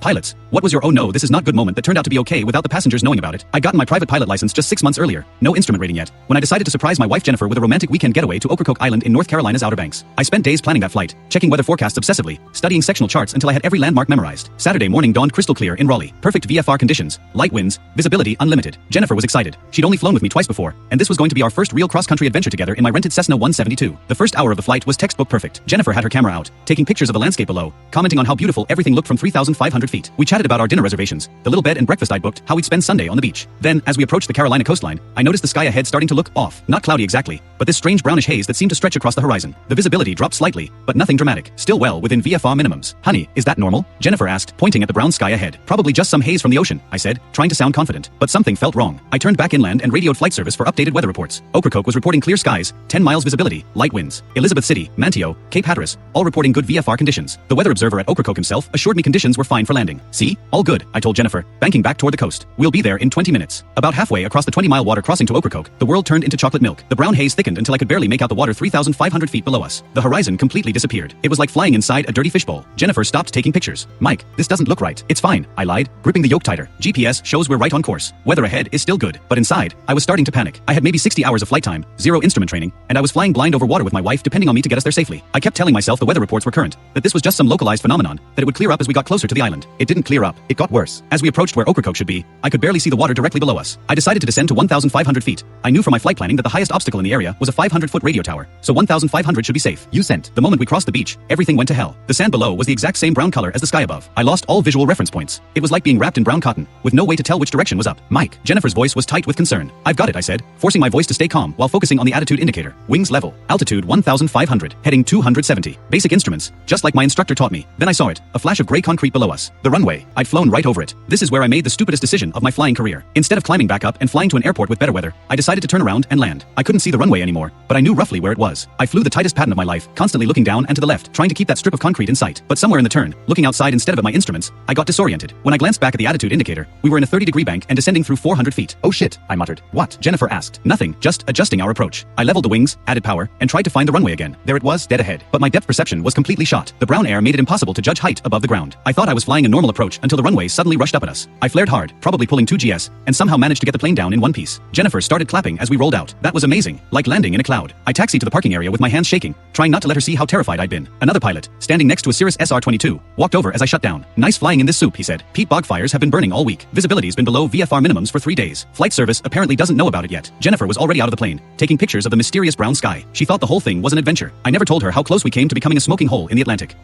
Pilots, what was your oh no this is not good moment that turned out to be okay without the passengers knowing about it? I'd gotten my private pilot license just 6 months earlier, no instrument rating yet, when I decided to surprise my wife Jennifer with a romantic weekend getaway to Ocracoke Island in North Carolina's Outer Banks. I spent days planning that flight, checking weather forecasts obsessively, studying sectional charts until I had every landmark memorized. Saturday morning dawned crystal clear in Raleigh. Perfect VFR conditions, light winds, visibility unlimited. Jennifer was excited. She'd only flown with me twice before, and this was going to be our first real cross-country adventure together in my rented Cessna 172. The first hour of the flight was textbook perfect. Jennifer had her camera out, taking pictures of the landscape below, commenting on how beautiful everything looked from 3,500 feet. We chatted about our dinner reservations, the little bed and breakfast I'd booked, how we'd spend Sunday on the beach. Then, as we approached the Carolina coastline, I noticed the sky ahead starting to look off. Not cloudy exactly, but this strange brownish haze that seemed to stretch across the horizon. The visibility dropped slightly, but nothing dramatic. Still well within VFR minimums. Honey, is that normal? Jennifer asked, pointing at the brown sky ahead. Probably just some haze from the ocean, I said, trying to sound confident. But something felt wrong. I turned back inland and radioed flight service for updated weather reports. Ocracoke was reporting clear skies, 10 miles visibility, light winds. Elizabeth City, Manteo, Cape Hatteras, all reporting good VFR conditions. The weather observer at Ocracoke himself assured me conditions were fine for landing. See? All good, I told Jennifer, banking back toward the coast. We'll be there in 20 minutes. About halfway across the 20-mile water crossing to Ocracoke, the world turned into chocolate milk. The brown haze thickened until I could barely make out the water 3,500 feet below us. The horizon completely disappeared. It was like flying inside a dirty fishbowl. Jennifer stopped taking pictures. Mike, this doesn't look right. It's fine, I lied, gripping the yoke tighter. GPS shows we're right on course. Weather ahead is still good, but inside, I was starting to panic. I had maybe 60 hours of flight time, 0 instrument training, and I was flying blind over water with my wife depending on me to get us there safely. I kept telling myself the weather reports were current, that this was just some localized phenomenon, that it would clear up as we got closer to the island. It didn't clear up. It got worse. As we approached where Ocracoke should be, I could barely see the water directly below us. I decided to descend to 1,500 feet. I knew from my flight planning that the highest obstacle in the area was a 500-foot radio tower, so 1,500 should be safe. You sent. The moment we crossed the beach, everything went to hell. The sand below was the exact same brown color as the sky above. I lost all visual reference points. It was like being wrapped in brown cotton, with no way to tell which direction was up. Mike. Jennifer's voice was tight with concern. I've got it, I said, forcing my voice to stay calm while focusing on the attitude indicator. Wings level. Altitude 1,500. Heading 270. Basic instruments, just like my instructor taught me. Then I saw it, a flash of gray concrete below us. The runway. I'd flown right over it. This is where I made the stupidest decision of my flying career. Instead of climbing back up and flying to an airport with better weather, I decided to turn around and land. I couldn't see the runway anymore, but I knew roughly where it was. I flew the tightest pattern of my life, constantly looking down and to the left, trying to keep that strip of concrete in sight. But somewhere in the turn, looking outside instead of at my instruments, I got disoriented. When I glanced back at the attitude indicator, we were in a 30-degree bank and descending through 400 feet. Oh shit, I muttered. What? Jennifer asked. Nothing, just adjusting our approach. I leveled the wings, added power, and tried to find the runway again. There it was, dead ahead. But my depth perception was completely shot. The brown air made it impossible to judge height above the ground. I thought I was flying a normal approach until the runway suddenly rushed up at us. I flared hard, probably pulling 2 GS, and somehow managed to get the plane down in one piece. Jennifer started clapping as we rolled out. That was amazing, like landing in a cloud. I taxied to the parking area with my hands shaking, trying not to let her see how terrified I'd been. Another pilot, standing next to a Cirrus SR-22, walked over as I shut down. Nice flying in this soup, he said. Peat bog fires have been burning all week. Visibility's been below VFR minimums for 3 days. Flight service apparently doesn't know about it yet. Jennifer was already out of the plane, taking pictures of the mysterious brown sky. She thought the whole thing was an adventure. I never told her how close we came to becoming a smoking hole in the Atlantic.